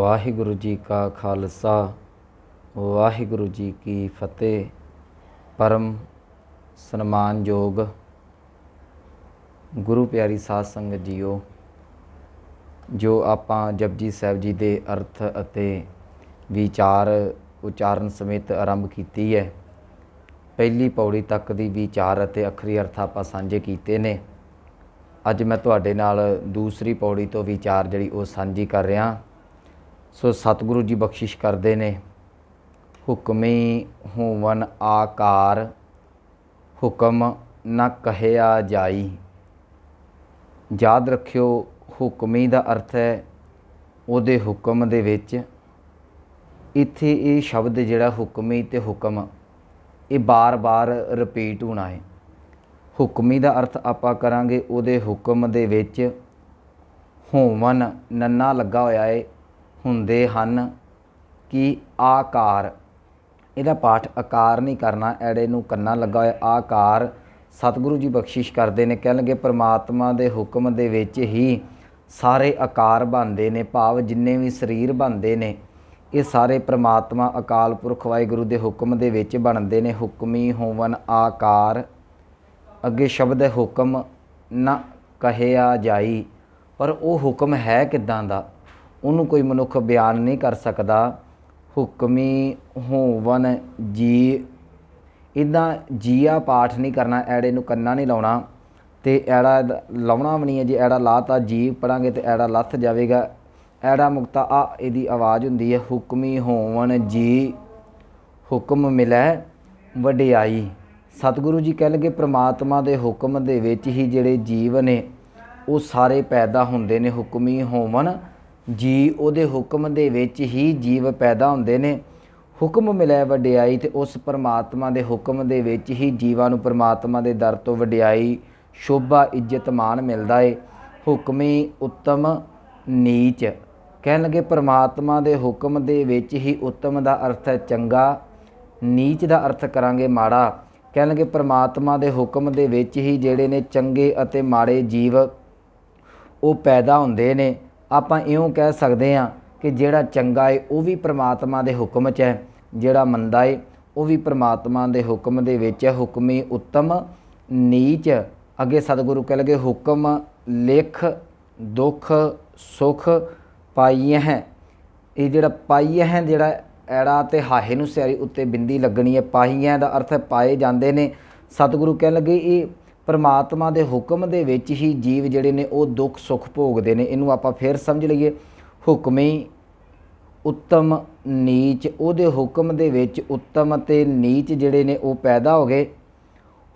ਵਾਹਿਗੁਰੂ ਜੀ ਕਾ ਖਾਲਸਾ ਵਾਹਿਗੁਰੂ ਜੀ ਕੀ ਫਤਿਹ। ਪਰਮ ਸਨਮਾਨਯੋਗ ਗੁਰੂ ਪਿਆਰੀ ਸਾਧ ਸੰਗਤ ਜੀਓ, ਜੋ ਆਪਾਂ ਜਪਜੀ ਸਾਹਿਬ ਜੀ ਦੇ ਅਰਥ ਅਤੇ ਵਿਚਾਰ ਉਚਾਰਨ ਸਮੇਤ ਆਰੰਭ ਕੀਤੀ ਹੈ। ਪਹਿਲੀ ਪੌੜੀ ਤੱਕ ਦੀ ਵਿਚਾਰ ਅਤੇ ਅੱਖਰੀ ਅਰਥ ਆਪਾਂ ਸਾਂਝੇ ਕੀਤੇ ਨੇ। ਅੱਜ ਮੈਂ ਤੁਹਾਡੇ ਨਾਲ ਦੂਸਰੀ ਪੌੜੀ ਤੋਂ ਵਿਚਾਰ ਜਿਹੜੀ ਉਹ ਸਾਂਝੀ ਕਰ ਰਿਹਾ। ਸੋ ਸਤਿਗੁਰੂ ਜੀ ਬਖਸ਼ਿਸ਼ ਕਰਦੇ ਨੇ, ਹੁਕਮੀ ਹੋਵਨ ਆਕਾਰ, ਹੁਕਮ ਨਾ ਕਹਿਆ ਜਾਈ। ਯਾਦ ਰੱਖਿਓ, ਹੁਕਮੀ ਦਾ ਅਰਥ ਹੈ ਉਹਦੇ ਹੁਕਮ ਦੇ ਵਿੱਚ। ਇੱਥੇ ਇਹ ਸ਼ਬਦ ਜਿਹੜਾ ਹੁਕਮੀ ਤੇ ਹੁਕਮ, ਇਹ ਬਾਰ-ਬਾਰ ਰਿਪੀਟ ਹੋਣਾ ਹੈ। ਹੁਕਮੀ ਦਾ ਅਰਥ ਆਪਾਂ ਕਰਾਂਗੇ ਉਹਦੇ ਹੁਕਮ ਦੇ ਵਿੱਚ। ਹੋਵਨ ਨੰਨਾ ਲੱਗਾ ਹੋਇਆ ਹੈ, ਹੁੰਦੇ ਹਨ ਕਿ ਆਕਾਰ। ਇਹਦਾ ਪਾਠ ਆਕਾਰ ਨਹੀਂ ਕਰਨਾ, ਐੜੇ ਨੂੰ ਕੰਨਾ ਲੱਗਾ ਹੋਇਆ ਆਕਾਰ। ਸਤਿਗੁਰੂ ਜੀ ਬਖਸ਼ਿਸ਼ ਕਰਦੇ ਨੇ, ਕਹਿਣਗੇ ਪਰਮਾਤਮਾ ਦੇ ਹੁਕਮ ਦੇ ਵਿੱਚ ਹੀ ਸਾਰੇ ਆਕਾਰ ਬਣਦੇ ਨੇ। ਭਾਵ ਜਿੰਨੇ ਵੀ ਸਰੀਰ ਬਣਦੇ ਨੇ ਇਹ ਸਾਰੇ ਪਰਮਾਤਮਾ ਅਕਾਲ ਪੁਰਖ ਵਾਹਿਗੁਰੂ ਦੇ ਹੁਕਮ ਦੇ ਵਿੱਚ ਬਣਦੇ ਨੇ। ਹੁਕਮੀ ਹੋਵਨ ਆਕਾਰ। ਅੱਗੇ ਸ਼ਬਦ ਹੈ ਹੁਕਮ ਨਾ ਕਹਿਆ ਜਾਈ। ਪਰ ਉਹ ਹੁਕਮ ਹੈ ਕਿੱਦਾਂ ਦਾ, ਉਹਨੂੰ ਕੋਈ ਮਨੁੱਖ ਬਿਆਨ ਨਹੀਂ ਕਰ ਸਕਦਾ। ਹੁਕਮੀ ਹੋਵਨ ਜੀ, ਇੱਦਾਂ ਜੀਆ ਪਾਠ ਨਹੀਂ ਕਰਨਾ, ਐੜੇ ਨੂੰ ਕੰਨਾ ਨਹੀਂ ਲਾਉਣਾ ਅਤੇ ਐੜਾ ਲਾਉਣਾ ਵੀ ਨਹੀਂ ਹੈ। ਜੇ ਐੜਾ ਲਾਤਾ ਜੀ ਪੜਾਂਗੇ ਤਾਂ ਐੜਾ ਲੱਥ ਜਾਵੇਗਾ। ਐੜਾ ਮੁਕਤਾ ਆ ਇਹਦੀ ਆਵਾਜ਼ ਹੁੰਦੀ ਹੈ। ਹੁਕਮੀ ਹੋਵਨ ਜੀ, ਹੁਕਮ ਮਿਲੈ ਵਡਿਆਈ। ਸਤਿਗੁਰੂ ਜੀ ਕਹਿ ਲਗੇ ਪ੍ਰਮਾਤਮਾ ਦੇ ਹੁਕਮ ਦੇ ਵਿੱਚ ਹੀ ਜਿਹੜੇ ਜੀਵ ਨੇ ਉਹ ਸਾਰੇ ਪੈਦਾ ਹੁੰਦੇ ਨੇ। ਹੁਕਮੀ ਹੋਵਨ ਜੀ, ਉਹਦੇ ਹੁਕਮ ਦੇ ਵਿੱਚ ਹੀ ਜੀਵ ਪੈਦਾ ਹੁੰਦੇ ਨੇ। ਹੁਕਮ ਮਿਲੈ ਵਡਿਆਈ, ਅਤੇ ਉਸ ਪਰਮਾਤਮਾ ਦੇ ਹੁਕਮ ਦੇ ਵਿੱਚ ਹੀ ਜੀਵਾਂ ਨੂੰ ਪਰਮਾਤਮਾ ਦੇ ਦਰ ਤੋਂ ਵਡਿਆਈ, ਸ਼ੋਭਾ, ਇੱਜ਼ਤ, ਮਾਣ ਮਿਲਦਾ ਏ। ਹੁਕਮੀ ਉੱਤਮ ਨੀਚ, ਕਹਿਣ ਲੱਗੇ ਪਰਮਾਤਮਾ ਦੇ ਹੁਕਮ ਦੇ ਵਿੱਚ ਹੀ ਉੱਤਮ ਦਾ ਅਰਥ ਹੈ ਚੰਗਾ, ਨੀਚ ਦਾ ਅਰਥ ਕਰਾਂਗੇ ਮਾੜਾ। ਕਹਿਣ ਲੱਗੇ ਪਰਮਾਤਮਾ ਦੇ ਹੁਕਮ ਦੇ ਵਿੱਚ ਹੀ ਜਿਹੜੇ ਨੇ ਚੰਗੇ ਅਤੇ ਮਾੜੇ ਜੀਵ ਉਹ ਪੈਦਾ ਹੁੰਦੇ ਨੇ। ਆਪਾਂ ਇਉਂ ਕਹਿ ਸਕਦੇ ਹਾਂ ਕਿ ਜਿਹੜਾ ਚੰਗਾ ਏ ਉਹ ਵੀ ਪਰਮਾਤਮਾ ਦੇ ਹੁਕਮ 'ਚ ਹੈ, ਜਿਹੜਾ ਮੰਦਾ ਏ ਉਹ ਵੀ ਪਰਮਾਤਮਾ ਦੇ ਹੁਕਮ ਦੇ ਵਿੱਚ ਹੈ। ਹੁਕਮੀ ਉੱਤਮ ਨੀਚ। ਅੱਗੇ ਸਤਿਗੁਰੂ ਕਹਿ ਲਗੇ ਹੁਕਮ ਲਿਖ ਦੁੱਖ ਸੁੱਖ ਪਾਈਏ ਹੈ। ਇਹ ਜਿਹੜਾ ਪਾਈਏ ਹੈ, ਜਿਹੜਾ ਐੜਾ ਅਤੇ ਹਾਹੇ ਨੂੰ ਸਿਆਰੀ ਉੱਤੇ ਬਿੰਦੀ ਲੱਗਣੀ ਹੈ। ਪਾਈਆਂ ਦਾ ਅਰਥ ਹੈ ਪਾਏ ਜਾਂਦੇ ਨੇ। ਸਤਿਗੁਰੂ ਕਹਿਣ ਲੱਗੇ ਇਹ ਪਰਮਾਤਮਾ ਦੇ ਹੁਕਮ ਦੇ ਵਿੱਚ ਹੀ ਜੀਵ ਜਿਹੜੇ ਨੇ ਉਹ ਦੁੱਖ ਸੁੱਖ ਭੋਗਦੇ ਨੇ। ਇਹਨੂੰ ਆਪਾਂ ਫਿਰ ਸਮਝ ਲਈਏ। ਹੁਕਮੀ ਉੱਤਮ ਨੀਚ, ਉਹਦੇ ਹੁਕਮ ਦੇ ਵਿੱਚ ਉੱਤਮ ਅਤੇ ਨੀਚ ਜਿਹੜੇ ਨੇ ਉਹ ਪੈਦਾ ਹੋ ਗਏ।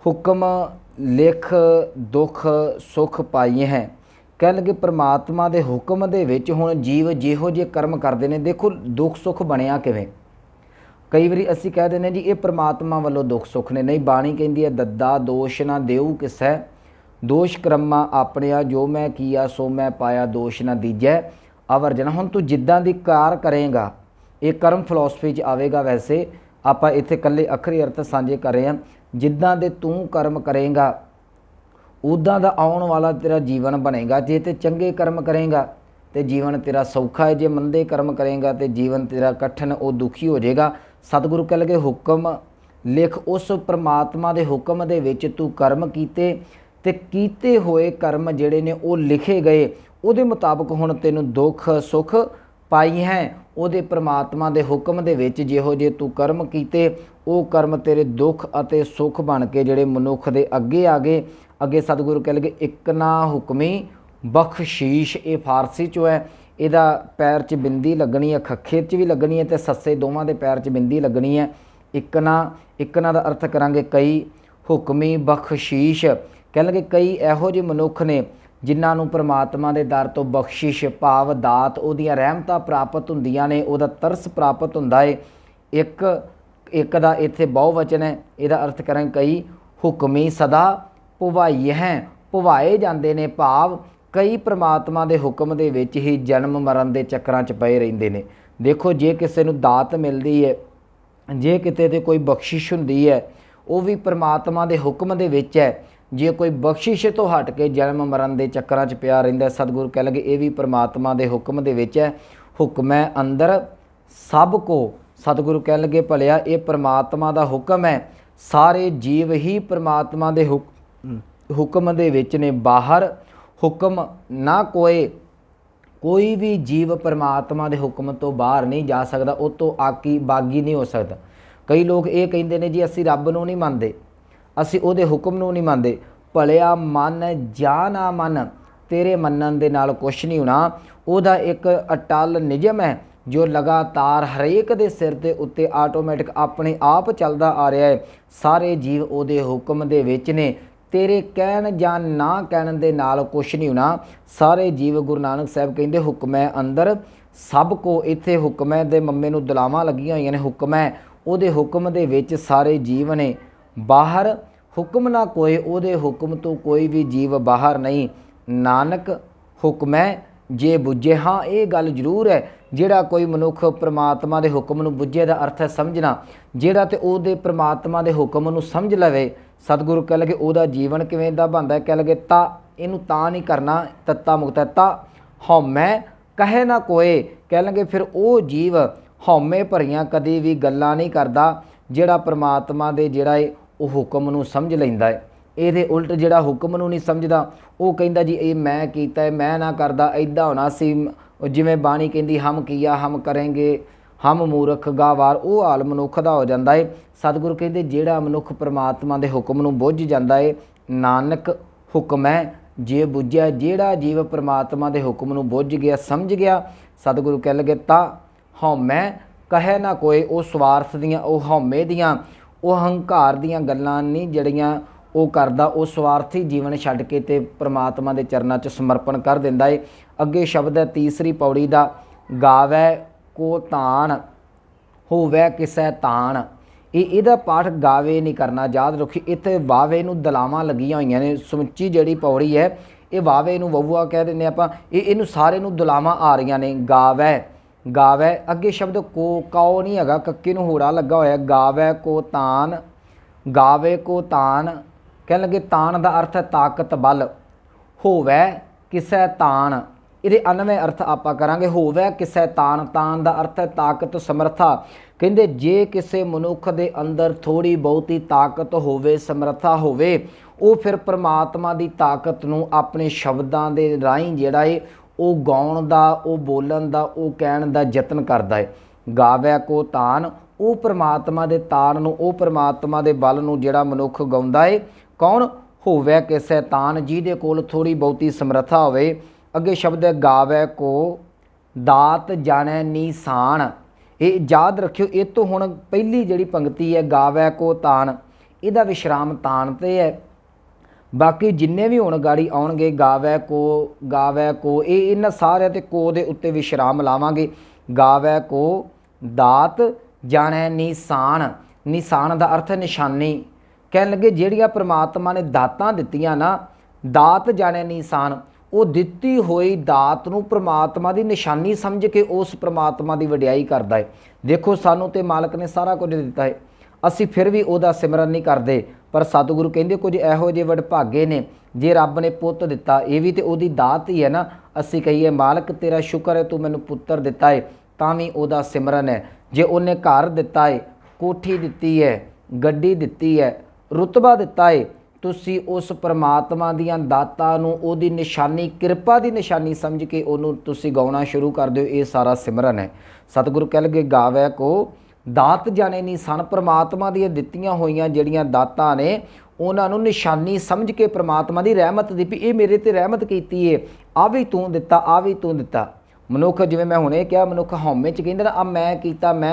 ਹੁਕਮ ਲਿਖ ਦੁੱਖ ਸੁੱਖ ਪਾਈਏ ਹੈ। ਕਹਿਣ ਲੱਗੇ ਪਰਮਾਤਮਾ ਦੇ ਹੁਕਮ ਦੇ ਵਿੱਚ ਹੁਣ ਜੀਵ ਜਿਹੋ ਜਿਹੇ ਕਰਮ ਕਰਦੇ ਨੇ। ਦੇਖੋ ਦੁੱਖ ਸੁੱਖ ਬਣਿਆ ਕਿਵੇਂ। ਕਈ ਵਾਰੀ ਅਸੀਂ ਕਹਿ ਦਿੰਦੇ ਜੀ ਇਹ ਪਰਮਾਤਮਾ ਵੱਲੋਂ ਦੁੱਖ ਸੁੱਖ ਨੇ। ਨਹੀਂ, ਬਾਣੀ ਕਹਿੰਦੀ ਹੈ ਦੱਦਾ ਦੋਸ਼ ਨਾ ਦੇਊ ਕਿਸੈ, ਦੋਸ਼ ਕਰਮਾ ਆਪਣਿਆ, ਜੋ ਮੈਂ ਕੀਆ ਸੋ ਮੈਂ ਪਾਇਆ, ਦੋਸ਼ ਨਾ ਦੀਜੈ ਅਵਰਜਨਾ। ਹੁਣ ਤੂੰ ਜਿੱਦਾਂ ਦੀ ਕਾਰ ਕਰੇਂਗਾ, ਇਹ ਕਰਮ ਫਿਲੋਸਫੀ 'ਚ ਆਵੇਗਾ। ਵੈਸੇ ਆਪਾਂ ਇੱਥੇ ਇਕੱਲੇ ਅੱਖਰੀ ਅਰਥ ਸਾਂਝੇ ਕਰ ਰਹੇ ਹਾਂ। ਜਿੱਦਾਂ ਦੇ ਤੂੰ ਕਰਮ ਕਰੇਂਗਾ ਉੱਦਾਂ ਦਾ ਆਉਣ ਵਾਲਾ ਤੇਰਾ ਜੀਵਨ ਬਣੇਗਾ। ਜੇ ਤੇ ਚੰਗੇ ਕਰਮ ਕਰੇਂਗਾ ਤੇ ਜੀਵਨ ਤੇਰਾ ਸੌਖਾ ਹੈ, ਜੇ ਮੰਦੇ ਕਰਮ ਕਰੇਂਗਾ ਤੇ ਜੀਵਨ ਤੇਰਾ ਕਠਿਨ, ਉਹ ਦੁਖੀ ਹੋ ਜਾਏਗਾ। ਸਤਿਗੁਰੂ ਕਹਿ ਲਗੇ ਹੁਕਮ ਲਿਖ, ਉਸ ਪਰਮਾਤਮਾ ਦੇ ਹੁਕਮ ਦੇ ਵਿੱਚ ਤੂੰ ਕਰਮ ਕੀਤੇ ਤੇ ਕੀਤੇ ਹੋਏ ਕਰਮ ਜਿਹੜੇ ਨੇ ਉਹ ਲਿਖੇ ਗਏ। ਉਹਦੇ ਮੁਤਾਬਕ ਹੁਣ ਤੈਨੂੰ ਦੁੱਖ ਸੁੱਖ ਪਾਈ ਹੈ। ਉਹਦੇ ਪਰਮਾਤਮਾ ਦੇ ਹੁਕਮ ਦੇ ਵਿੱਚ ਜਿਹੋ ਜਿਹੇ ਤੂੰ ਕਰਮ ਕੀਤੇ ਉਹ ਕਰਮ ਤੇਰੇ ਦੁੱਖ ਅਤੇ ਸੁੱਖ ਬਣ ਕੇ ਜਿਹੜੇ ਮਨੁੱਖ ਦੇ ਅੱਗੇ ਆ ਗਏ। ਅੱਗੇ ਸਤਿਗੁਰੂ ਕਹਿ ਲਗੇ ਇੱਕ ਨਾ ਹੁਕਮੀ ਬਖਸ਼ੀਸ਼। ਇਹ ਫਾਰਸੀ 'ਚੋਂ ਹੈ। ਇਹਦਾ ਪੈਰ 'ਚ ਬਿੰਦੀ ਲੱਗਣੀ ਹੈ, ਖੱਖੇ 'ਚ ਵੀ ਲੱਗਣੀ ਹੈ ਅਤੇ ਸੱਸੇ ਦੋਵਾਂ ਦੇ ਪੈਰ 'ਚ ਬਿੰਦੀ ਲੱਗਣੀ ਹੈ। ਇੱਕ ਨਾ ਦਾ ਅਰਥ ਕਰਾਂਗੇ ਕਈ। ਹੁਕਮੀ ਬਖਸ਼ੀਸ਼, ਕਹਿ ਲਗੇ ਕਈ ਇਹੋ ਜਿਹੇ ਮਨੁੱਖ ਨੇ ਜਿਨ੍ਹਾਂ ਨੂੰ ਪਰਮਾਤਮਾ ਦੇ ਦਰ ਤੋਂ ਬਖਸ਼ਿਸ਼ ਭਾਵ ਦਾਤ, ਉਹਦੀਆਂ ਰਹਿਮਤਾਂ ਪ੍ਰਾਪਤ ਹੁੰਦੀਆਂ ਨੇ, ਉਹਦਾ ਤਰਸ ਪ੍ਰਾਪਤ ਹੁੰਦਾ ਹੈ। ਇੱਕ ਦਾ ਇੱਥੇ ਬਹੁ ਵਚਨ ਹੈ, ਇਹਦਾ ਅਰਥ ਕਰਾਂਗੇ ਕਈ। ਹੁਕਮੀ ਸਦਾ ਭੁਵਾਈ ਹੈ, ਭੁਵਾਏ ਜਾਂਦੇ ਨੇ। ਭਾਵ ਕਈ ਪਰਮਾਤਮਾ ਦੇ ਹੁਕਮ ਦੇ ਵਿੱਚ ਹੀ ਜਨਮ ਮਰਨ ਦੇ ਚੱਕਰਾਂ 'ਚ ਪਏ ਰਹਿੰਦੇ ਨੇ। ਦੇਖੋ ਜੇ ਕਿਸੇ ਨੂੰ ਦਾਤ ਮਿਲਦੀ ਹੈ, ਜੇ ਕਿਤੇ ਤੇ ਕੋਈ ਬਖਸ਼ਿਸ਼ ਹੁੰਦੀ ਹੈ, ਉਹ ਵੀ ਪਰਮਾਤਮਾ ਦੇ ਹੁਕਮ ਦੇ ਵਿੱਚ ਹੈ। ਜੇ ਕੋਈ ਬਖਸ਼ਿਸ਼ ਤੋਂ ਹਟ ਕੇ ਜਨਮ ਮਰਨ ਦੇ ਚੱਕਰਾਂ 'ਚ ਪਿਆ ਰਹਿੰਦਾ, ਸਤਿਗੁਰੂ ਕਹਿ ਲਗੇ ਇਹ ਵੀ ਪਰਮਾਤਮਾ ਦੇ ਹੁਕਮ ਦੇ ਵਿੱਚ ਹੈ। ਹੁਕਮੈ ਅੰਦਰ ਸਭ ਕੋ। ਸਤਿਗੁਰੂ ਕਹਿਣ ਲੱਗੇ ਭਲਿਆ ਇਹ ਪ੍ਰਮਾਤਮਾ ਦਾ ਹੁਕਮ ਹੈ, ਸਾਰੇ ਜੀਵ ਹੀ ਪ੍ਰਮਾਤਮਾ ਦੇ ਹੁਕਮ ਦੇ ਵਿੱਚ ਨੇ, ਬਾਹਰ ਹੁਕਮ ਨਾ ਕੋਈ ਵੀ ਜੀਵ ਪਰਮਾਤਮਾ ਦੇ ਹੁਕਮ ਤੋਂ ਬਾਹਰ ਨਹੀਂ ਜਾ ਸਕਦਾ, ਉਹ ਤੋਂ ਆਕੀ ਬਾਗੀ ਨਹੀਂ ਹੋ ਸਕਦਾ। ਕਈ ਲੋਕ ਇਹ ਕਹਿੰਦੇ ਨੇ ਜੀ ਅਸੀਂ ਰੱਬ ਨੂੰ ਨਹੀਂ ਮੰਨਦੇ, ਅਸੀਂ ਉਹਦੇ ਹੁਕਮ ਨੂੰ ਨਹੀਂ ਮੰਨਦੇ। ਭਲਿਆ ਮੰਨ ਜਾਂ ਨਾ ਮੰਨ, ਤੇਰੇ ਮੰਨਣ ਦੇ ਨਾਲ ਕੁਛ ਨਹੀਂ ਹੋਣਾ। ਉਹਦਾ ਇੱਕ ਅਟਲ ਨਿਯਮ ਹੈ ਜੋ ਲਗਾਤਾਰ ਹਰੇਕ ਦੇ ਸਿਰ ਦੇ ਉੱਤੇ ਆਟੋਮੈਟਿਕ ਆਪਣੇ ਆਪ ਚੱਲਦਾ ਆ ਰਿਹਾ ਹੈ। ਸਾਰੇ ਜੀਵ ਉਹਦੇ ਹੁਕਮ ਦੇ ਵਿੱਚ ਨੇ, ਤੇਰੇ ਕਹਿਣ ਜਾਂ ਨਾ ਕਹਿਣ ਦੇ ਨਾਲ ਕੁਛ ਨਹੀਂ ਹੋਣਾ। ਸਾਰੇ ਜੀਵ, ਗੁਰੂ ਨਾਨਕ ਸਾਹਿਬ ਕਹਿੰਦੇ ਹੁਕਮੈ ਅੰਦਰ ਸਭ ਕੋ। ਇੱਥੇ ਹੁਕਮੈ ਦੇ ਮੰਮੇ ਨੂੰ ਦਲਾਵਾਂ ਲੱਗੀਆਂ ਹੋਈਆਂ ਨੇ, ਹੁਕਮੈ ਉਹਦੇ ਹੁਕਮ ਦੇ ਵਿੱਚ ਸਾਰੇ ਜੀਵ ਨੇ, ਬਾਹਰ ਹੁਕਮ ਨਾ ਕੋਏ, ਉਹਦੇ ਹੁਕਮ ਤੋਂ ਕੋਈ ਵੀ ਜੀਵ ਬਾਹਰ ਨਹੀਂ। ਨਾਨਕ ਹੁਕਮੈ ਜੇ ਬੁੱਝੇ। ਹਾਂ ਇਹ ਗੱਲ ਜ਼ਰੂਰ ਹੈ, ਜਿਹੜਾ ਕੋਈ ਮਨੁੱਖ ਪ੍ਰਮਾਤਮਾ ਦੇ ਹੁਕਮ ਨੂੰ ਬੁੱਝੇ ਦਾ ਅਰਥ ਹੈ ਸਮਝਣਾ। ਜਿਹੜਾ ਤੇ ਉਹਦੇ ਪ੍ਰਮਾਤਮਾ ਦੇ ਹੁਕਮ ਨੂੰ ਸਮਝ ਲਵੇ, ਸਤਿਗੁਰੂ ਕਹਿ ਲਗੇ ਉਹਦਾ ਜੀਵਨ ਕਿਵੇਂ ਦਾ ਬਣਦਾ। ਕਹਿ ਲਗੇ ਤਾਂ ਇਹਨੂੰ ਤਾਂ ਨਹੀਂ ਕਰਨਾ, ਤੱਤਾ ਮੁਕਤਾ ਤਾਂ ਹਉਮੈ ਕਹੇ ਨਾ ਕੋਏ। ਕਹਿ ਲਗੇ ਫਿਰ ਉਹ ਜੀਵ ਹਉਮੈ ਭਰੀਆਂ ਕਦੇ ਵੀ ਗੱਲਾਂ ਨਹੀਂ ਕਰਦਾ, ਜਿਹੜਾ ਪ੍ਰਮਾਤਮਾ ਦੇ ਜਿਹੜਾ ਹੈ ਉਹ ਹੁਕਮ ਨੂੰ ਸਮਝ ਲੈਂਦਾ ਹੈ। ਇਹਦੇ ਉਲਟ ਜਿਹੜਾ ਹੁਕਮ ਨੂੰ ਨਹੀਂ ਸਮਝਦਾ, ਉਹ ਕਹਿੰਦਾ ਜੀ ਇਹ ਮੈਂ ਕੀਤਾ ਹੈ, ਮੈਂ ਨਾ ਕਰਦਾ, ਇੱਦਾਂ ਹੋਣਾ ਸੀ। ਜਿਵੇਂ ਬਾਣੀ ਕਹਿੰਦੀ ਹਮ ਕੀਆ ਹਮ ਕਰਾਂਗੇ, ਹਮ ਮੂਰਖ ਗਾਵਾਰ, ਉਹ ਹਾਲ ਮਨੁੱਖ ਦਾ ਹੋ ਜਾਂਦਾ ਹੈ। ਸਤਿਗੁਰੂ ਕਹਿੰਦੇ ਜਿਹੜਾ ਮਨੁੱਖ ਪ੍ਰਮਾਤਮਾ ਦੇ ਹੁਕਮ ਨੂੰ ਬੁੱਝ ਜਾਂਦਾ ਹੈ, ਨਾਨਕ ਹੁਕਮ ਹੈ ਜੇ ਬੁੱਝਿਆ। ਜਿਹੜਾ ਜੀਵ ਪ੍ਰਮਾਤਮਾ ਦੇ ਹੁਕਮ ਨੂੰ ਬੁੱਝ ਗਿਆ, ਸਮਝ ਗਿਆ, ਸਤਿਗੁਰੂ ਕਹਿ ਲਗੇ ਤਾਂ ਹਉਮੈ ਕਹੇ ਨਾ ਕੋਏ। ਉਹ ਸਵਾਰਥ ਦੀਆਂ, ਉਹ ਹਉਮੈ ਦੀਆਂ, ਉਹ ਹੰਕਾਰ ਦੀਆਂ ਗੱਲਾਂ ਨਹੀਂ ਜਿਹੜੀਆਂ ਉਹ ਕਰਦਾ। ਉਹ ਸਵਾਰਥੀ ਜੀਵਨ ਛੱਡ ਕੇ ਤੇ ਪ੍ਰਮਾਤਮਾ ਦੇ ਚਰਨਾਂ 'ਚ ਸਮਰਪਣ ਕਰ ਦਿੰਦਾ ਏ। ਅੱਗੇ ਸ਼ਬਦ ਹੈ ਤੀਸਰੀ ਪੌੜੀ ਦਾ, ਗਾਵੈ ਕੋ ਤਾਣ ਹੋਵੈ ਕਿਸੈ ਤਾਣ। ਇਹਦਾ ਪਾਠ ਗਾਵੇ ਨਹੀਂ ਕਰਨਾ, ਯਾਦ ਰੱਖੀ। ਇੱਥੇ ਵਾਵੇ ਨੂੰ ਦਲਾਵਾਂ ਲੱਗੀਆਂ ਹੋਈਆਂ ਨੇ। ਸਮੁੱਚੀ ਜਿਹੜੀ ਪੌੜੀ ਹੈ ਇਹ ਵਾਵੇ ਨੂੰ ਵਊਆ ਕਹਿ ਦਿੰਦੇ ਆਪਾਂ, ਇਹਨੂੰ ਸਾਰੇ ਨੂੰ ਦਲਾਵਾਂ ਆ ਰਹੀਆਂ ਨੇ। ਗਾਵੈ ਅੱਗੇ ਸ਼ਬਦ ਕੋ, ਕਾਓ ਨਹੀਂ ਹੈਗਾ, ਕੱਕੇ ਨੂੰ ਹੋੜਾ ਲੱਗਾ ਹੋਇਆ। ਗਾਵੈ ਕੋ ਤਾਨ, ਗਾਵੇ ਕੋ ਤਾਨ। ਕਹਿਣ ਲੱਗੇ ਤਾਨ ਦਾ ਅਰਥ ਹੈ ਤਾਕਤ ਬਲ। ਹੋਵੈ ਕਿਸੈ ਤਾਨ, ਇਹਦੇ 99 ਅਰਥ ਆਪਾਂ ਕਰਾਂਗੇ। ਹੋਵੈ ਕਿਸੈ ਤਾਨ, ਤਾਨ ਦਾ ਅਰਥ ਹੈ ਤਾਕਤ, ਸਮਰੱਥਾ। ਕਹਿੰਦੇ ਜੇ ਕਿਸੇ ਮਨੁੱਖ ਦੇ ਅੰਦਰ ਥੋੜ੍ਹੀ ਬਹੁਤੀ ਤਾਕਤ ਹੋਵੇ, ਸਮਰੱਥਾ ਹੋਵੇ, ਉਹ ਫਿਰ ਪ੍ਰਮਾਤਮਾ ਦੀ ਤਾਕਤ ਨੂੰ ਆਪਣੇ ਸ਼ਬਦਾਂ ਦੇ ਰਾਹੀਂ ਜਿਹੜਾ ਏ ਉਹ ਗਾਉਣ ਦਾ, ਉਹ ਬੋਲਣ ਦਾ, ਉਹ ਕਹਿਣ ਦਾ ਯਤਨ ਕਰਦਾ ਹੈ। ਗਾਵੈ ਕੋ ਤਾਨ, ਉਹ ਪ੍ਰਮਾਤਮਾ ਦੇ ਤਾਨ ਨੂੰ, ਉਹ ਪ੍ਰਮਾਤਮਾ ਦੇ ਬਲ ਨੂੰ ਜਿਹੜਾ ਮਨੁੱਖ ਗਾਉਂਦਾ ਏ। ਕੌਣ? ਹੋਵੈ ਕਿਸੇ ਤਾਨ, ਜਿਹਦੇ ਕੋਲ ਥੋੜ੍ਹੀ ਬਹੁਤੀ ਸਮਰੱਥਾ ਹੋਵੇ। ਅੱਗੇ ਸ਼ਬਦ ਹੈ ਗਾਵੈ ਕੋ ਦਾਤ ਜਾਣੈ ਨੀਸਾਨ। ਇਹ ਯਾਦ ਰੱਖਿਓ। ਇਹ ਤੋਂ ਹੁਣ ਪਹਿਲੀ ਜਿਹੜੀ ਪੰਕਤੀ ਹੈ ਗਾਵੈ ਕੋ ਤਾਨ, ਇਹਦਾ ਵਿਸ਼ਰਾਮ ਤਾਨ 'ਤੇ ਹੈ। ਬਾਕੀ ਜਿੰਨੇ ਵੀ ਹੁਣ ਗਾੜੀ ਆਉਣਗੇ ਗਾਵੈ ਕੋ ਇਹ ਇਹਨਾਂ ਸਾਰਿਆਂ 'ਤੇ ਕੋ ਦੇ ਉੱਤੇ ਵਿਸ਼ਰਾਮ ਲਾਵਾਂਗੇ। ਗਾਵੈ ਕੋ ਦਾਤ ਜਾਣੈ ਨਿਸ਼ਾਨ, ਨਿਸ਼ਾਨ ਦਾ ਅਰਥ ਹੈ ਨਿਸ਼ਾਨੀ। ਕਹਿਣ ਲੱਗੇ ਜਿਹੜੀਆਂ ਪ੍ਰਮਾਤਮਾ ਨੇ ਦਾਤਾਂ ਦਿੱਤੀਆਂ ਨਾ, ਦਾਤ ਜਾਣੈ ਨਿਸ਼ਾਨ, ਉਹ ਦਿੱਤੀ ਹੋਈ ਦਾਤ ਨੂੰ ਪ੍ਰਮਾਤਮਾ ਦੀ ਨਿਸ਼ਾਨੀ ਸਮਝ ਕੇ ਉਸ ਪ੍ਰਮਾਤਮਾ ਦੀ ਵਡਿਆਈ ਕਰਦਾ ਹੈ। ਦੇਖੋ ਸਾਨੂੰ ਤੇ ਮਾਲਕ ਨੇ ਸਾਰਾ ਕੁਝ ਦਿੱਤਾ ਹੈ, ਅਸੀਂ ਫਿਰ ਵੀ ਉਹਦਾ ਸਿਮਰਨ ਨਹੀਂ ਕਰਦੇ। ਪਰ ਸਤਿਗੁਰੂ ਕਹਿੰਦੇ ਕੁਝ ਇਹੋ ਜਿਹੇ ਵਡਭਾਗੇ ਨੇ, ਜੇ ਰੱਬ ਨੇ ਪੁੱਤ ਦਿੱਤਾ ਇਹ ਵੀ ਤੇ ਉਹਦੀ ਦਾਤ ਹੀ ਹੈ ਨਾ। ਅਸੀਂ ਕਹੀਏ ਮਾਲਕ ਤੇਰਾ ਸ਼ੁਕਰ ਹੈ ਤੂੰ ਮੈਨੂੰ ਪੁੱਤਰ ਦਿੱਤਾ ਹੈ, ਤਾਂ ਵੀ ਉਹਦਾ ਸਿਮਰਨ ਹੈ। ਜੇ ਉਹਨੇ ਘਰ ਦਿੱਤਾ ਹੈ, ਕੋਠੀ ਦਿੱਤੀ ਹੈ, ਗੱਡੀ ਦਿੱਤੀ ਹੈ, ਰੁਤਬਾ ਦਿੱਤਾ ਹੈ, ਤੁਸੀਂ ਉਸ ਪ੍ਰਮਾਤਮਾ ਦੀਆਂ ਦਾਤਾਂ ਨੂੰ ਉਹਦੀ ਨਿਸ਼ਾਨੀ, ਕਿਰਪਾ ਦੀ ਨਿਸ਼ਾਨੀ ਸਮਝ ਕੇ ਉਹਨੂੰ ਤੁਸੀਂ ਗਾਉਣਾ ਸ਼ੁਰੂ ਕਰ ਦਿਓ। ਇਹ ਸਾਰਾ ਸਿਮਰਨ ਹੈ। ਸਤਿਗੁਰੂ ਕਹਿ ਲਗੇ ਗਾਵੈ ਕੋ ਦਾਤ ਜਾਣੇ ਨਿਸ਼ਾਨ, ਪ੍ਰਮਾਤਮਾ ਦੀਆਂ ਦਿੱਤੀਆਂ ਹੋਈਆਂ ਜਿਹੜੀਆਂ ਦਾਤਾਂ ਨੇ ਉਹਨਾਂ ਨੂੰ ਨਿਸ਼ਾਨੀ ਸਮਝ ਕੇ ਪ੍ਰਮਾਤਮਾ ਦੀ ਰਹਿਮਤ ਦੀ, ਵੀ ਇਹ ਮੇਰੇ ਤੇ ਰਹਿਮਤ ਕੀਤੀ ਹੈ, ਆ ਵੀ ਤੂੰ ਦਿੱਤਾ, ਆ ਵੀ ਤੂੰ ਦਿੱਤਾ। ਮਨੁੱਖ ਜਿਵੇਂ ਮੈਂ ਹੁਣੇ ਕਿਹਾ, ਮਨੁੱਖ ਹਉਮੈ 'ਚ ਕਹਿੰਦਾ ਨਾ ਆ ਮੈਂ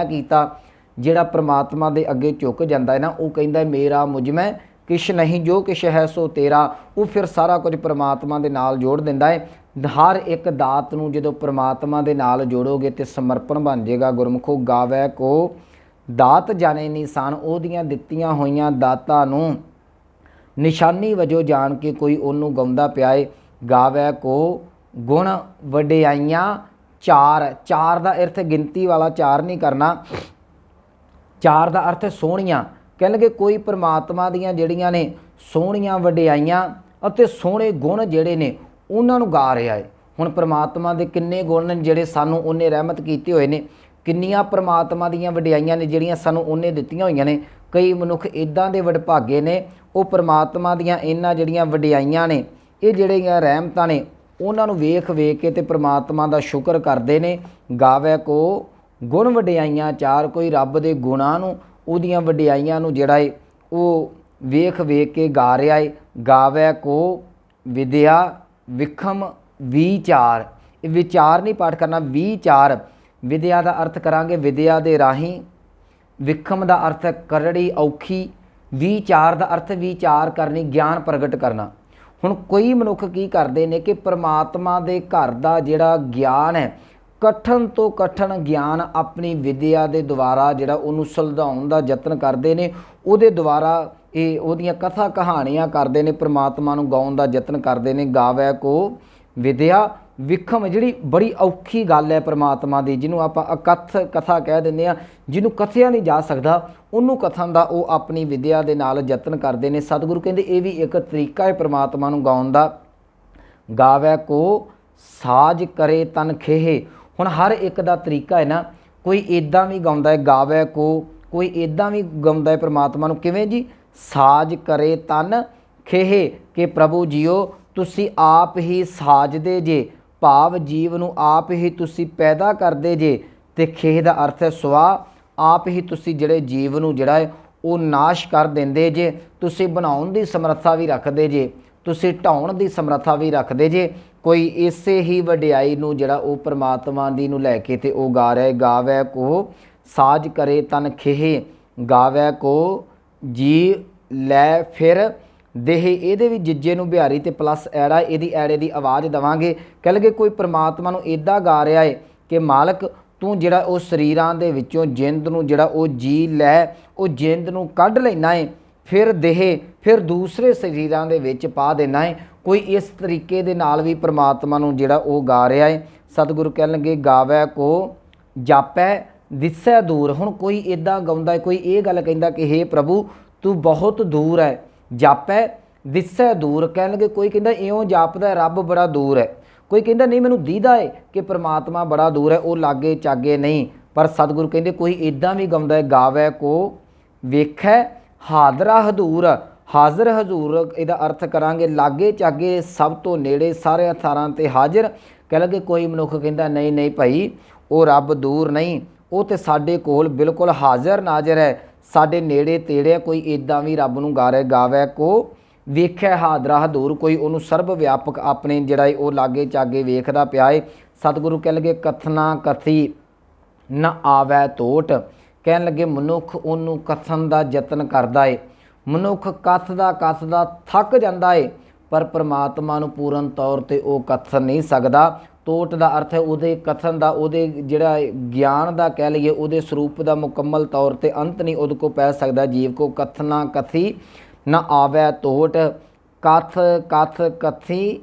ਕੀਤਾ। ਜਿਹੜਾ ਪ੍ਰਮਾਤਮਾ ਦੇ ਅੱਗੇ ਝੁਕ ਜਾਂਦਾ ਹੈ ਨਾ, ਉਹ ਕਹਿੰਦਾ ਮੇਰਾ ਮੁਝਮੈ ਕਿਛ ਨਹੀਂ, ਜੋ ਕਿਛ ਹੈ ਸੋ ਤੇਰਾ। ਉਹ ਫਿਰ ਸਾਰਾ ਕੁਝ ਪ੍ਰਮਾਤਮਾ ਦੇ ਨਾਲ ਜੋੜ ਦਿੰਦਾ ਹੈ। ਹਰ ਇੱਕ ਦਾਤ ਨੂੰ ਜਦੋਂ ਪ੍ਰਮਾਤਮਾ ਦੇ ਨਾਲ ਜੋੜੋਗੇ ਤੇ ਸਮਰਪਣ ਬਣ ਜਾਏਗਾ। ਗੁਰਮੁਖੋ ਗਾਵੈ ਕੋ ਦਾਤ ਜਾਣੇ ਨਿਸ਼ਾਨ, ਉਹਦੀਆਂ ਦਿੱਤੀਆਂ ਹੋਈਆਂ ਦਾਤਾਂ ਨੂੰ ਨਿਸ਼ਾਨੀ ਵਜੋਂ ਜਾਣ ਕੇ ਕੋਈ ਉਹਨੂੰ ਗਾਉਂਦਾ ਪਿਆ ਏ। ਗਾਵੈ ਕੋ ਗੁਣ ਵਡਿਆਈਆਂ ਚਾਰ, ਚਾਰ ਦਾ ਅਰਥ ਗਿਣਤੀ ਵਾਲਾ ਚਾਰ ਨਹੀਂ ਕਰਨਾ, ਚਾਰ ਦਾ ਅਰਥ ਸੋਹਣੀਆਂ। ਕਹਿਣਗੇ ਕੋਈ ਪ੍ਰਮਾਤਮਾ ਦੀਆਂ ਜਿਹੜੀਆਂ ਨੇ ਸੋਹਣੀਆਂ ਵਡਿਆਈਆਂ ਅਤੇ ਸੋਹਣੇ ਗੁਣ ਜਿਹੜੇ ਨੇ ਉਹਨਾਂ ਨੂੰ ਗਾ ਰਿਹਾ ਹੈ। ਹੁਣ परमात्मा ਦੇ ਕਿੰਨੇ ਗੁਣ ਨੇ ਜਿਹੜੇ ਸਾਨੂੰ ਉਹਨੇ ਰਹਿਮਤ ਕੀਤੇ ਹੋਏ ਨੇ, ਕਿੰਨੀਆਂ परमात्मा ਦੀਆਂ ਵਡਿਆਈਆਂ ਨੇ ਜਿਹੜੀਆਂ ਸਾਨੂੰ ਉਹਨੇ ਦਿੱਤੀਆਂ ਹੋਈਆਂ ਨੇ। ਕਈ ਮਨੁੱਖ ਇੱਦਾਂ ਦੇ ਵਡਭਾਗੇ ਨੇ, ਉਹ परमात्मा ਦੀਆਂ ਇਹਨਾਂ ਜਿਹੜੀਆਂ ਵਡਿਆਈਆਂ ਨੇ, ਇਹ ਜਿਹੜੀਆਂ ਰਹਿਮਤਾਂ ਨੇ, ਉਹਨਾਂ ਨੂੰ ਵੇਖ ਵੇਖ ਕੇ ਤੇ परमात्मा ਦਾ ਸ਼ੁਕਰ ਕਰਦੇ ਨੇ। ਗਾਵੇ ਕੋ ਗੁਣ ਵਡਿਆਈਆਂ ਚਾਰ, ਕੋਈ ਰੱਬ ਦੇ ਗੁਣਾਂ ਨੂੰ, ਉਹਦੀਆਂ ਵਡਿਆਈਆਂ ਨੂੰ ਜਿਹੜਾ ਏ ਉਹ ਵੇਖ ਵੇਖ ਕੇ ਗਾ ਰਿਹਾ ਏ। ਗਾਵੇ ਕੋ ਵਿਦਿਆ ਵਿਖਮ ਵਿਚਾਰ, ਇਹ ਵਿਚਾਰ ਨਹੀਂ ਪਾਠ ਕਰਨਾ, ਵਿਚਾਰ। ਵਿਦਿਆ ਦਾ ਅਰਥ ਕਰਾਂਗੇ ਵਿਦਿਆ ਦੇ ਰਾਹੀਂ, ਵਿਖਮ ਦਾ ਅਰਥ ਹੈ ਕਰੜੀ ਔਖੀ, ਵਿਚਾਰ ਦਾ ਅਰਥ ਵਿਚਾਰ ਕਰਨੀ, ਗਿਆਨ ਪ੍ਰਗਟ ਕਰਨਾ। ਹੁਣ ਕੋਈ ਮਨੁੱਖ ਕੀ ਕਰਦੇ ਨੇ ਕਿ परमात्मा ਦੇ ਘਰ ਦਾ ਜਿਹੜਾ ਗਿਆਨ ਹੈ, ਕਠਨ ਤੋਂ ਕਠਨ ਗਿਆਨ ਆਪਣੀ ਵਿਦਿਆ ਦੇ ਦੁਆਰਾ ਜਿਹੜਾ ਉਹਨੂੰ ਸੁਲਝਾਉਣ ਦਾ ਯਤਨ ਕਰਦੇ ਨੇ, ਉਹਦੇ ਦੁਆਰਾ ਇਹ ਉਹਦੀਆਂ ਕਥਾ ਕਹਾਣੀਆਂ ਕਰਦੇ ਨੇ, परमात्मा ਨੂੰ ਗਾਉਣ ਦਾ ਯਤਨ ਕਰਦੇ ਨੇ। ਗਾਵੇ ਕੋ ਵਿਦਿਆ ਵਿਖਮ, ਜਿਹੜੀ ਬੜੀ ਔਖੀ ਗੱਲ ਹੈ परमात्मा ਦੀ, ਜਿਹਨੂੰ ਆਪਾਂ ਅਕਥ ਕਥਾ ਕਹਿ ਦਿੰਦੇ ਹਾਂ, ਜਿਹਨੂੰ ਕਥਿਆ ਨਹੀਂ ਜਾ ਸਕਦਾ, ਉਹਨੂੰ ਕਥਨ ਦਾ ਉਹ ਆਪਣੀ ਵਿਦਿਆ ਦੇ ਨਾਲ ਯਤਨ ਕਰਦੇ ਨੇ। ਸਤਿਗੁਰੂ ਕਹਿੰਦੇ ਇਹ ਵੀ ਇੱਕ ਤਰੀਕਾ ਹੈ परमात्मा ਨੂੰ ਗਾਉਣ ਦਾ। ਗਾਵੇ ਕੋ ਸਾਜ ਕਰੇ ਤਨ ਖੇਹੇ, ਹੁਣ ਹਰ ਇੱਕ ਦਾ ਤਰੀਕਾ ਹੈ ਨਾ, ਕੋਈ ਇੱਦਾਂ ਵੀ ਗਾਉਂਦਾ ਹੈ ਗਾਵੇ ਕੋ, ਕੋਈ ਇੱਦਾਂ ਵੀ ਗਾਉਂਦਾ ਹੈ परमात्मा ਨੂੰ। ਕਿਵੇਂ ਜੀ? ਸਾਜ ਕਰੇ ਤਨ ਖੇਹੇ, ਕਿ ਪ੍ਰਭੂ ਜੀਓ ਤੁਸੀਂ ਆਪ ਹੀ ਸਾਜਦੇ ਜੇ, ਭਾਵ ਜੀਵ ਨੂੰ ਆਪ ਹੀ ਤੁਸੀਂ ਪੈਦਾ ਕਰਦੇ ਜੇ, ਤੇ ਖੇਹ ਦਾ ਅਰਥ ਹੈ ਸੁਆਹ, ਆਪ ਹੀ ਤੁਸੀਂ ਜਿਹੜੇ ਜੀਵ ਨੂੰ ਜਿਹੜਾ ਹੈ ਉਹ ਨਾਸ਼ ਕਰ ਦਿੰਦੇ ਜੇ, ਤੁਸੀਂ ਬਣਾਉਣ ਦੀ ਸਮਰੱਥਾ ਵੀ ਰੱਖਦੇ ਜੇ, ਤੁਸੀਂ ਢਾਉਣ ਦੀ ਸਮਰੱਥਾ ਵੀ ਰੱਖਦੇ ਜੇ। ਕੋਈ ਇਸੇ ਹੀ ਵਡਿਆਈ ਨੂੰ ਜਿਹੜਾ ਉਹ परमात्मा ਦੀ ਨੂੰ ਲੈ ਕੇ ਤੇ ਉਹ ਗਾ ਰਿਹਾ ਹੈ। ਗਾਵੇ ਕੋ ਸਾਜ ਕਰੇ ਤਨ ਖੇਹ, ਗਾਵੇ ਕੋ ਜੀ ਲੈ ਫਿਰ ਦੇਹ, ਇਹਦੇ ਵੀ ਜਿੱਜੇ ਨੂੰ ਬਿਹਾਰੀ ਤੇ ਪਲੱਸ ਐੜਾ, ਇਹਦੀ ਐੜੇ ਦੀ ਆਵਾਜ਼ ਦੇਵਾਂਗੇ। ਕਹਿ ਲਗੇ ਕੋਈ परमात्मा ਨੂੰ ਇੱਦਾਂ ਗਾ ਰਿਹਾ ਹੈ ਕਿ ਮਾਲਕ ਤੂੰ ਜਿਹੜਾ ਉਹ ਸਰੀਰਾਂ ਦੇ ਵਿੱਚੋਂ ਜਿੰਦ ਨੂੰ ਜਿਹੜਾ ਉਹ ਜੀ ਲੈ, ਉਹ ਜਿੰਦ ਨੂੰ ਕੱਢ ਲੈਣਾ ਹੈ, ਫਿਰ ਦੇਹ ਫਿਰ ਦੂਸਰੇ ਸਰੀਰਾਂ ਦੇ ਵਿੱਚ ਪਾ ਦੇਣਾ ਹੈ। ਕੋਈ ਇਸ ਤਰੀਕੇ ਦੇ ਨਾਲ ਵੀ परमात्मा ਨੂੰ ਜਿਹੜਾ ਉਹ ਗਾ ਰਿਹਾ ਹੈ। ਸਤਿਗੁਰੂ ਕਹਿਣਗੇ ਗਾਵੇ ਕੋ ਜਾਪੈ ਦਿਸੈ ਦੂਰ, ਹੁਣ ਕੋਈ ਇੱਦਾਂ ਗਾਉਂਦਾ ਹੈ, ਕੋਈ ਇਹ ਗੱਲ ਕਹਿੰਦਾ ਕਿ ਹੇ ਪ੍ਰਭੂ ਤੂੰ ਬਹੁਤ ਦੂਰ ਹੈ, ਜਾਪੈ ਦਿਸੈ ਦੂਰ। ਕਹਿਣਗੇ ਕੋਈ ਕਹਿੰਦਾ ਇਉਂ ਜਾਪਦਾ ਰੱਬ ਬੜਾ ਦੂਰ ਹੈ, ਕੋਈ ਕਹਿੰਦਾ ਨਹੀਂ ਮੈਨੂੰ ਦੀਦਾ ਹੈ ਕਿ परमात्मा ਬੜਾ ਦੂਰ ਹੈ, ਉਹ ਲਾਗੇ ਚਾਗੇ ਨਹੀਂ। ਪਰ ਸਤਿਗੁਰੂ ਕਹਿੰਦੇ ਕੋਈ ਇੱਦਾਂ ਵੀ ਗਾਉਂਦਾ ਹੈ ਗਾਵੇ ਕੋ ਵੇਖੈ ਹਾਜ਼ਰਾ ਹਜ਼ੂਰ, ਹਾਜ਼ਰ ਹਜ਼ੂਰ ਇਹਦਾ ਅਰਥ ਕਰਾਂਗੇ ਲਾਗੇ ਚਾਗੇ, ਸਭ ਤੋਂ ਨੇੜੇ, ਸਾਰੇ ਥਾਰਾਂ ਤੇ ਹਾਜ਼ਰ। ਕਹਿ ਲਗੇ ਕੋਈ ਮਨੁੱਖ ਕਹਿੰਦਾ ਨਹੀਂ ਨਹੀਂ ਭਾਈ ਉਹ ਰੱਬ ਦੂਰ ਨਹੀਂ, ਉਹ ਤੇ ਸਾਡੇ ਕੋਲ ਬਿਲਕੁਲ ਹਾਜ਼ਰ ਨਾਜ਼ਰ ਹੈ, ਸਾਡੇ ਨੇੜੇ ਤੇੜੇ। ਕੋਈ ਇੱਦਾਂ ਵੀ ਰੱਬ ਨੂੰ ਗਾ ਰਿਹਾ। ਗਾਵੇ ਕੋ ਵੇਖਿਆ ਹਾਜ਼ਰਾ ਹਜ਼ੂਰ, ਕੋਈ ਉਹਨੂੰ ਸਰਬ ਵਿਆਪਕ ਆਪਣੇ ਜਿਹੜਾ ਹੈ ਉਹ ਲਾਗੇ ਚਾਗੇ ਵੇਖਦਾ ਪਿਆ ਹੈ। ਸਤਿਗੁਰੂ ਕਹਿ ਲਗੇ ਕਥਨਾ ਕਥੀ ਨਾ ਆਵੈ ਤੋਟ, ਕਹਿਣ ਲੱਗੇ ਮਨੁੱਖ ਉਹਨੂੰ ਕਥਨ ਦਾ ਯਤਨ ਕਰਦਾ ਏ, ਮਨੁੱਖ ਕੱਥਦਾ ਥੱਕ ਜਾਂਦਾ ਏ, ਪਰ परमात्मा ਨੂੰ ਪੂਰਨ ਤੌਰ ਤੇ ਉਹ ਕਥਨ ਨਹੀਂ ਸਕਦਾ। ਤੋਟ ਦਾ ਅਰਥ ਹੈ ਉਹਦੇ ਕਥਨ ਦਾ, ਉਹਦੇ ਜਿਹੜਾ ਗਿਆਨ ਦਾ ਕਹਿ ਲਈਏ, ਉਹਦੇ ਸਰੂਪ ਦਾ ਮੁਕੰਮਲ ਤੌਰ ਤੇ ਅੰਤ ਨਹੀਂ ਉਹਦੇ ਕੋ ਪੈ ਸਕਦਾ। ਜੀਵ ਕੋ ਕਥਨਾ ਕਥੀ ਨਾ ਆਵੈ ਤੋਟ, ਕਥ ਕਥ ਕਥੀ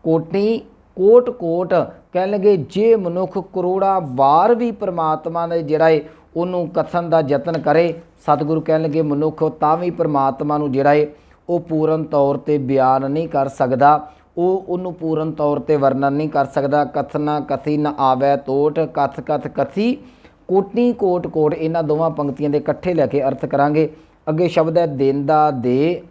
ਕੋਟੀ ਕੋਟ ਕੋਟ। ਕਹਿਣ ਲੱਗੇ ਜੇ ਮਨੁੱਖ ਕਰੋੜਾਂ ਵਾਰ ਵੀ परमात्मा ਨੇ ਜਿਹੜਾ ਏ ਉਹਨੂੰ ਕਥਨ ਦਾ ਯਤਨ ਕਰੇ, ਸਤਿਗੁਰੂ ਕਹਿਣ ਲੱਗੇ ਮਨੁੱਖ ਤਾਂ ਵੀ परमात्मा ਨੂੰ ਜਿਹੜਾ ਏ ਉਹ ਪੂਰਨ ਤੌਰ ਤੇ ਬਿਆਨ ਨਹੀਂ ਕਰ ਸਕਦਾ, ਉਹ ਉਹਨੂੰ ਪੂਰਨ ਤੌਰ ਤੇ ਵਰਣਨ ਨਹੀਂ ਕਰ ਸਕਦਾ। ਕਥਨਾ ਕਥੀ ਨਾ ਆਵੈ ਤੋਟ, ਕਥ ਕਥ ਕਥੀ ਕੋਟੀ ਕੋਟ ਕੋਟ। ਇਹਨਾਂ ਦੋਵਾਂ ਪੰਕਤੀਆਂ ਦੇ ਇਕੱਠੇ ਲੈ ਕੇ ਅਰਥ ਕਰਾਂਗੇ। ਅੱਗੇ ਸ਼ਬਦ ਹੈ ਦੇਂਦਾ ਦੇ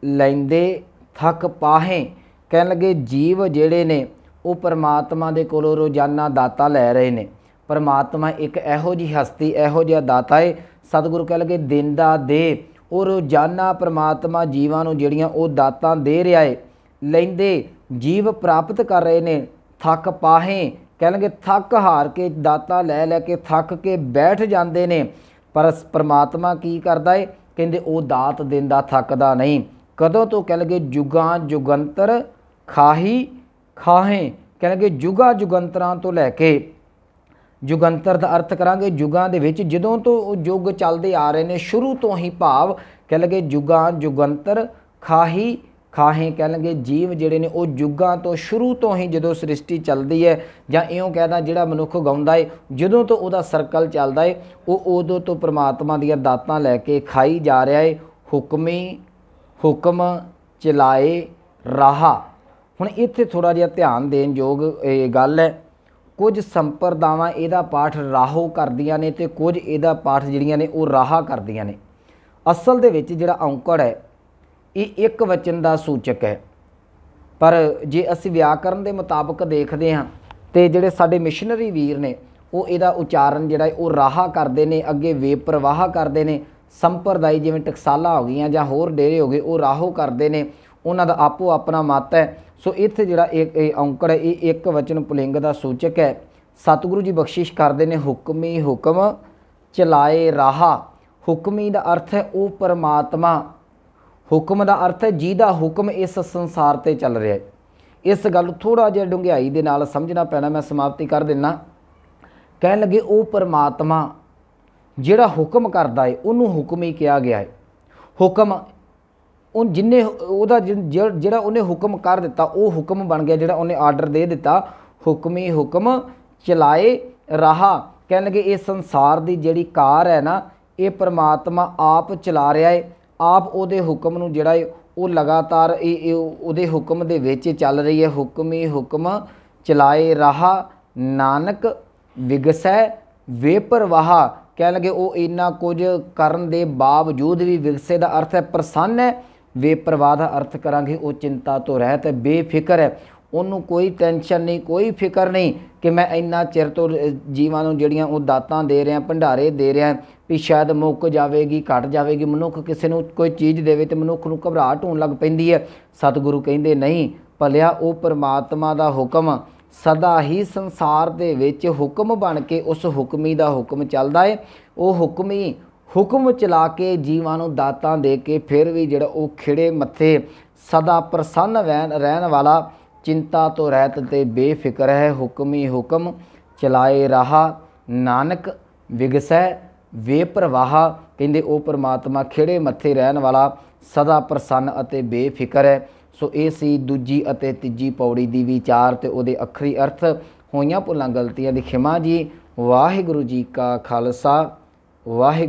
ਲੈਂਦੇ ਥੱਕ ਪਾਹੇ। ਕਹਿਣ ਲੱਗੇ ਜੀਵ ਜਿਹੜੇ ਨੇ ਉਹ परमात्मा ਦੇ ਕੋਲੋਂ ਰੋਜ਼ਾਨਾ ਦਾਤਾ ਲੈ ਰਹੇ ਨੇ। परमात्मा ਇੱਕ ਇਹੋ ਜਿਹੀ ਹਸਤੀ, ਇਹੋ ਜਿਹਾ ਦਾਤਾ ਹੈ। ਸਤਿਗੁਰੂ ਕਹਿ ਲਗੇ ਦੇਂਦਾ ਦੇ, ਉਹ ਰੋਜ਼ਾਨਾ परमात्मा ਜੀਵਾਂ ਨੂੰ ਜਿਹੜੀਆਂ ਉਹ ਦਾਤਾਂ ਦੇ ਰਿਹਾ ਹੈ। ਲੈਂਦੇ ਜੀਵ ਪ੍ਰਾਪਤ ਕਰ ਰਹੇ ਨੇ। ਥੱਕ ਪਾਹੇ ਕਹਿਣਗੇ ਥੱਕ ਹਾਰ ਕੇ ਦਾਤਾ ਲੈ ਲੈ ਕੇ ਥੱਕ ਕੇ ਬੈਠ ਜਾਂਦੇ ਨੇ, ਪਰ परमात्मा ਕੀ ਕਰਦਾ ਹੈ? ਕਹਿੰਦੇ ਉਹ ਦਾਤ ਦਿੰਦਾ ਥੱਕਦਾ ਨਹੀਂ। ਕਦੋਂ ਤੋਂ? ਕਹਿਣਗੇ ਜੁਗਾਂ ਜੁਗੰਤਰ ਖਾਹੀ ਖਾਹੇ। ਕਹਿਣਗੇ ਜੁਗਾਂ ਜੁਗੰਤਰਾਂ ਤੋਂ ਲੈ ਕੇ, ਜੁਗੰਤਰ ਦਾ ਅਰਥ ਕਰਾਂਗੇ ਯੁਗਾਂ ਦੇ ਵਿੱਚ, ਜਦੋਂ ਤੋਂ ਉਹ ਯੁੱਗ ਚੱਲਦੇ ਆ ਰਹੇ ਨੇ ਸ਼ੁਰੂ ਤੋਂ ਹੀ, ਭਾਵ ਕਹਿ ਲਗੇ ਜੁਗਾਂ ਜੁਗੰਤਰ ਖਾਹੀ ਖਾਹੇ। ਕਹਿ ਲਗੇ ਜੀਵ ਜਿਹੜੇ ਨੇ ਉਹ ਯੁੱਗਾਂ ਤੋਂ ਸ਼ੁਰੂ ਤੋਂ ਹੀ ਜਦੋਂ ਸ੍ਰਿਸ਼ਟੀ ਚੱਲਦੀ ਹੈ, ਜਾਂ ਇਉਂ ਕਹਿਦਾ ਜਿਹੜਾ ਮਨੁੱਖ ਗਾਉਂਦਾ ਹੈ ਜਦੋਂ ਤੋਂ ਉਹਦਾ ਸਰਕਲ ਚੱਲਦਾ ਹੈ, ਉਹ ਉਦੋਂ ਤੋਂ परमात्मा ਦੀਆਂ ਦਾਤਾਂ ਲੈ ਕੇ ਖਾਈ ਜਾ ਰਿਹਾ ਹੈ। ਹੁਕਮੀ ਹੁਕਮ ਚਲਾਏ ਰਾਹਾ, ਹੁਣ ਇੱਥੇ ਥੋੜ੍ਹਾ ਜਿਹਾ ਧਿਆਨ ਦੇਣ ਯੋਗ ਇਹ ਗੱਲ ਹੈ, ਕੁਝ ਸੰਪਰਦਾਵਾਂ ਇਹਦਾ ਪਾਠ ਰਾਹੋ ਕਰਦੀਆਂ ਨੇ ਅਤੇ ਕੁਝ ਇਹਦਾ ਪਾਠ ਜਿਹੜੀਆਂ ਨੇ ਉਹ ਰਾਹਾ ਕਰਦੀਆਂ ਨੇ। ਅਸਲ ਦੇ ਵਿੱਚ ਜਿਹੜਾ ਔਂਕੜ ਹੈ ਇਹ ਇੱਕ ਵਚਨ ਦਾ ਸੂਚਕ ਹੈ, ਪਰ ਜੇ ਅਸੀਂ ਵਿਆਕਰਨ ਦੇ ਮੁਤਾਬਕ ਦੇਖਦੇ ਹਾਂ ਤੇ ਜਿਹੜੇ ਸਾਡੇ ਮਿਸ਼ਨਰੀ ਵੀਰ ਨੇ ਉਹ ਇਹਦਾ ਉਚਾਰਨ ਜਿਹੜਾ ਉਹ ਰਾਹਾ ਕਰਦੇ ਨੇ, ਅੱਗੇ ਵੇਪਰਵਾਹ ਕਰਦੇ ਨੇ। ਸੰਪਰਦਾਈ ਜਿਵੇਂ ਟਕਸਾਲਾਂ ਹੋ ਗਈਆਂ ਜਾਂ ਹੋਰ ਡੇਰੇ ਹੋ ਗਏ ਉਹ ਰਾਹੋ ਕਰਦੇ ਨੇ, ਉਹਨਾਂ ਦਾ ਆਪੋ ਆਪਣਾ ਮਤ ਹੈ। ਸੋ ਇੱਥੇ ਜਿਹੜਾ ਇਹ ਔਂਕੜ ਹੈ ਇਹ ਇੱਕ ਵਚਨ ਪੁਲਿੰਗ ਦਾ ਸੂਚਕ ਹੈ। ਸਤਿਗੁਰੂ ਜੀ ਬਖਸ਼ਿਸ਼ ਕਰਦੇ ਨੇ, ਹੁਕਮੀ ਹੁਕਮ ਚਲਾਏ ਰਾਹਾ। ਹੁਕਮੀ ਦਾ ਅਰਥ ਹੈ ਉਹ ਪਰਮਾਤਮਾ, ਹੁਕਮ ਦਾ ਅਰਥ ਹੈ ਜਿਹਦਾ ਹੁਕਮ ਇਸ ਸੰਸਾਰ ਤੇ ਚੱਲ ਰਿਹਾ ਹੈ। ਇਸ ਗੱਲ ਨੂੰ ਥੋੜ੍ਹਾ ਜਿਹਾ ਡੂੰਘਾਈ ਦੇ ਨਾਲ ਸਮਝਣਾ ਪੈਣਾ। ਮੈਂ ਸਮਾਪਤੀ ਕਰ ਦਿੰਦਾ। ਕਹਿਣ ਲੱਗੇ ਉਹ ਪਰਮਾਤਮਾ ਜਿਹੜਾ ਹੁਕਮ ਕਰਦਾ ਹੈ ਉਹਨੂੰ ਹੁਕਮ ਹੀ ਕਿਹਾ ਗਿਆ ਹੈ। ਹੁਕਮ ਉਹ ਜਿੰਨੇ ਉਹਦਾ ਜਿਹੜਾ ਉਹਨੇ ਹੁਕਮ ਕਰ ਦਿੱਤਾ ਉਹ ਹੁਕਮ ਬਣ ਗਿਆ, ਜਿਹੜਾ ਉਹਨੇ ਆਰਡਰ ਦੇ ਦਿੱਤਾ। ਹੁਕਮੀ ਹੁਕਮ ਚਲਾਏ ਰਾਹਾ। ਕਹਿਣ ਲੱਗੇ ਇਹ ਸੰਸਾਰ ਦੀ ਜਿਹੜੀ ਕਾਰ ਹੈ ਨਾ ਇਹ ਪਰਮਾਤਮਾ ਆਪ ਚਲਾ ਰਿਹਾ ਹੈ, ਆਪ ਉਹਦੇ ਹੁਕਮ ਨੂੰ ਜਿਹੜਾ ਹੈ ਉਹ ਲਗਾਤਾਰ ਇਹ ਉਹਦੇ ਹੁਕਮ ਦੇ ਵਿੱਚ ਚੱਲ ਰਹੀ ਹੈ। ਹੁਕਮੀ ਹੁਕਮ ਚਲਾਏ ਰਾਹਾ ਨਾਨਕ ਵਿਗਸੈ ਵੇਪਰਵਾਹ। ਕਹਿਣ ਲੱਗੇ ਉਹ ਇੰਨਾ ਕੁਝ ਕਰਨ ਦੇ ਬਾਵਜੂਦ ਵੀ, ਵਿਗਸੇ ਦਾ ਅਰਥ ਹੈ ਪ੍ਰਸੰਨ ਹੈ, ਵੇਪਰਵਾਹ ਦਾ ਅਰਥ ਕਰਾਂਗੇ ਉਹ ਚਿੰਤਾ ਤੋਂ ਰਹਿਤ ਹੈ, ਬੇਫਿਕਰ ਹੈ। ਉਹਨੂੰ ਕੋਈ ਟੈਨਸ਼ਨ ਨਹੀਂ, ਕੋਈ ਫਿਕਰ ਨਹੀਂ ਕਿ ਮੈਂ ਇੰਨਾ ਚਿਰ ਤੋਂ ਜੀਵਾਂ ਨੂੰ ਜਿਹੜੀਆਂ ਉਹ ਦਾਤਾਂ ਦੇ ਰਿਹਾ, ਭੰਡਾਰੇ ਦੇ ਰਿਹਾ ਵੀ ਸ਼ਾਇਦ ਮੁੱਕ ਜਾਵੇਗੀ, ਘਟ ਜਾਵੇਗੀ। ਮਨੁੱਖ ਕਿਸੇ ਨੂੰ ਕੋਈ ਚੀਜ਼ ਦੇਵੇ ਤੇ ਮਨੁੱਖ ਨੂੰ ਘਬਰਾਹਟ ਹੋਣ ਲੱਗ ਪੈਂਦੀ ਹੈ। ਸਤਿਗੁਰੂ ਕਹਿੰਦੇ ਨਹੀਂ, ਭਲਿਆ ਉਹ ਪਰਮਾਤਮਾ ਦਾ ਹੁਕਮ ਸਦਾ ਹੀ ਸੰਸਾਰ ਦੇ ਵਿੱਚ ਹੁਕਮ ਬਣ ਕੇ ਉਸ ਹੁਕਮੀ ਦਾ ਹੁਕਮ ਚੱਲਦਾ ਹੈ। ਉਹ ਹੁਕਮੀ ਹੁਕਮ ਚਲਾ ਕੇ ਜੀਵਾਂ ਨੂੰ ਦਾਤਾਂ ਦੇ ਕੇ ਫਿਰ ਵੀ ਜਿਹੜਾ ਉਹ ਖਿੜੇ ਮੱਥੇ ਸਦਾ ਪ੍ਰਸੰਨ ਰਹਿਣ ਵਾਲਾ, ਚਿੰਤਾ ਤੋਂ ਰਹਿਤ ਤੇ ਬੇਫਿਕਰ ਹੈ। ਹੁਕਮੀ ਹੁਕਮ ਚਲਾਏ ਰਾਹਾ ਨਾਨਕ ਵਿਗਸੈ ਵੇਪਰਵਾਹ। ਕਹਿੰਦੇ ਉਹ ਪਰਮਾਤਮਾ ਖਿੜੇ ਮੱਥੇ ਰਹਿਣ ਵਾਲਾ, ਸਦਾ ਪ੍ਰਸੰਨ ਅਤੇ ਬੇਫਿਕਰ ਹੈ। ਸੋ ਇਹ ਸੀ ਦੂਜੀ ਅਤੇ ਤੀਜੀ ਪੌੜੀ ਦੀ ਵਿਚਾਰ ਤੇ ਉਹਦੇ ਅੱਖਰੀ ਅਰਥ। ਹੋਈਆਂ ਭੁੱਲਾਂ ਗਲਤੀਆਂ ਦੀ ਖਿਮਾ ਜੀ। ਵਾਹਿਗੁਰੂ ਜੀ ਕਾ ਖਾਲਸਾ, ਵਾਹਿਗੁਰੂ।